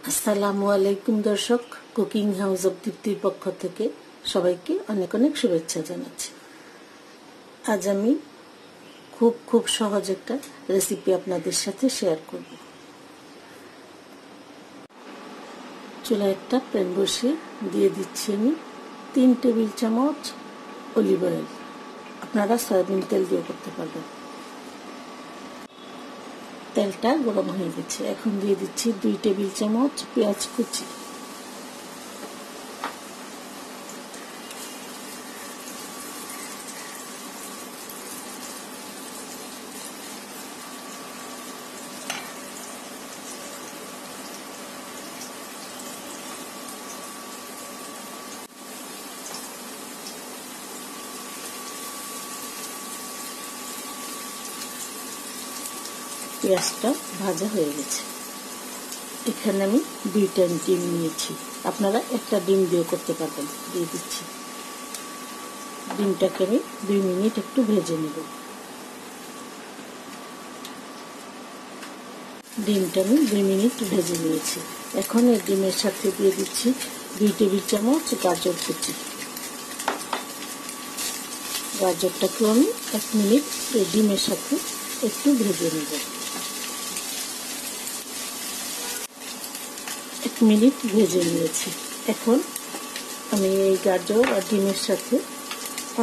আসসালামু আলাইকুম দর্শক, কুকিং হাউস অব দীপ্তির পক্ষ থেকে সবাইকে অনেক অনেক শুভেচ্ছা জানাচ্ছি। আজ আমি খুব সহজ একটা রেসিপি আপনাদের সাথে শেয়ার করব। চুলায় একটা প্যান বসিয়ে দিয়ে দিচ্ছি আমি 3 টেবিল চামচ অলিভ অয়েল। আপনারা সয়াবিন তেল দিয়ে করতে পারবেন। তেলটা গরম হয়ে গেছে, এখন দিয়ে দিচ্ছি 2 টেবিল চামচ পেঁয়াজ কুচি। পেঁয়াজটা ভাজা হয়ে গেছে। এখানে আমি 2টা ডিম নিয়েছি, আপনারা একটা ডিম দিয়ে করতে পারবেন। দিয়ে দিচ্ছি। ডিমটাকে আমি 2 মিনিট একটু ভেজে নেব। ডিমটা আমি 2 মিনিট ভেজে নিয়েছি। এখন এই ডিমের সাথে দিয়ে দিচ্ছি 2 টেবিল চামচ গাজর কুচি। গাজরটাকে আমি 1 মিনিট এই ডিমের সাথে একটু ভেজে নেব। 1 মিনিট ভেজে নিয়েছি। এখন আমি এই গাজর আর ডিমের সাথে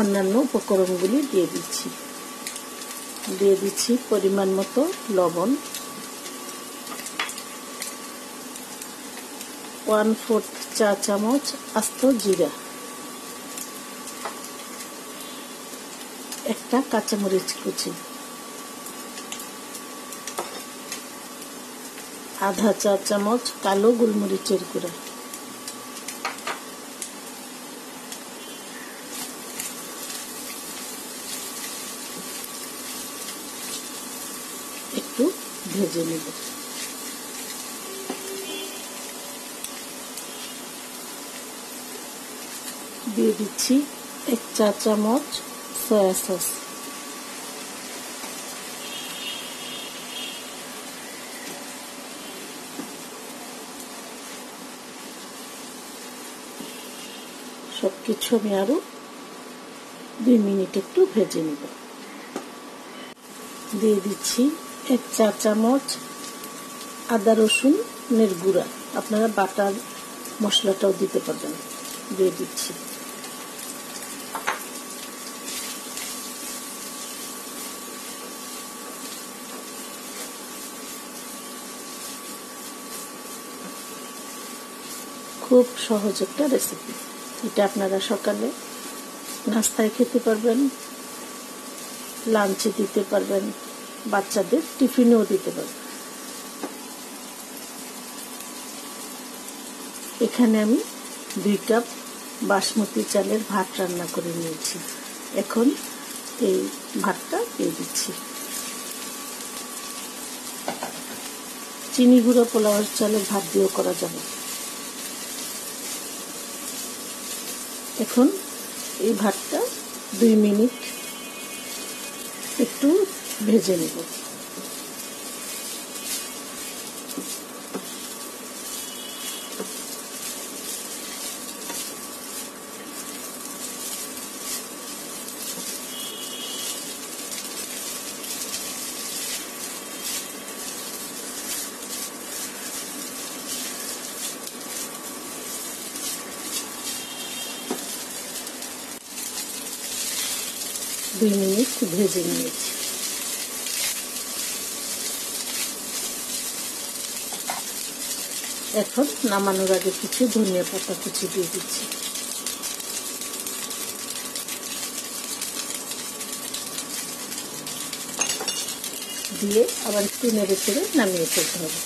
অন্যান্য উপকরণগুলি দিয়ে দিচ্ছি পরিমাণ মতো লবণ, 1/4 চা চামচ আস্ত জিরা, একটা কাঁচামরিচ কুচি, আধা চা চামচ কালো গোলমরিচের গুঁড়া, একটু ভেজে নেব। দিয়ে দিচ্ছি 1 চা চামচ সয়া সস, সবকিছু আমি আরো 2 মিনিট একটু ভেজে নেব। দিয়ে দিচ্ছি 1 চা চামচ আদা রসুনের গুঁড়া, আপনারা বাটার মশলাটাও দিতে পারবেন। দিয়ে দিচ্ছি। খুব সহজ একটা রেসিপি। এটা আপনারা সকালে নাস্তায় খেতে পারবেন, লাঞ্চে দিতে পারবেন, বাচ্চাদের টিফিনেও দিতে পারবেন। এখানে আমি 2 কাপ বাসমতি চালের ভাত রান্না করে নিয়েছি। এখন এই ভাতটা দিয়ে দিচ্ছি। চিনি গুঁড়ো পোলাওয়ের চালের ভাত দিয়েও করা যাবে। এখন এই ভাতটা 2 মিনিট একটু ভেজে নেব। দুই মিনিট ভেজে নিয়েছি। এখন নামানোর আগে কিছু ধনিয়া পাতা কুচি দিয়ে দিচ্ছি। দিয়ে আবার একটু নেড়ে চেড়ে নামিয়ে ফেলতে হবে।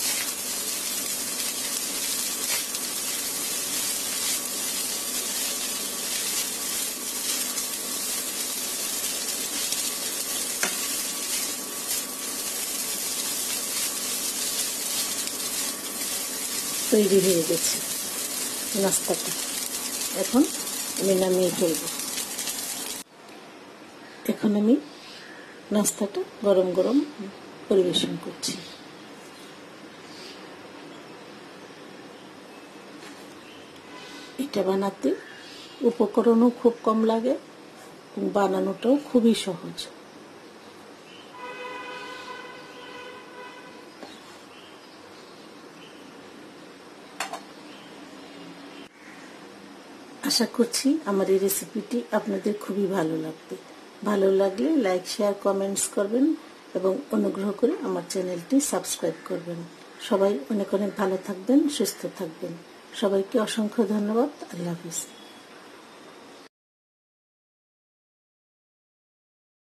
তৈরি হয়ে গেছে নাস্তাটা। এখন আমি নামিয়ে ফেলব। এখন আমি নাস্তাটা গরম গরম পরিবেশন করছি। এটা বানাতে উপকরণও খুব কম লাগে এবং বানানোটাও খুবই সহজ। আশা করছি আমার এই রেসিপিটি আপনাদের খুবই ভালো লাগবে। ভালো লাগলে লাইক, শেয়ার, কমেন্টস করবেন এবং অনুগ্রহ করে আমার চ্যানেলটি সাবস্ক্রাইব করবেন। সবাই অনেক অনেক ভালো থাকবেন, সুস্থ থাকবেন। সবাইকে অসংখ্য ধন্যবাদ। আল্লাহ হাফেজ।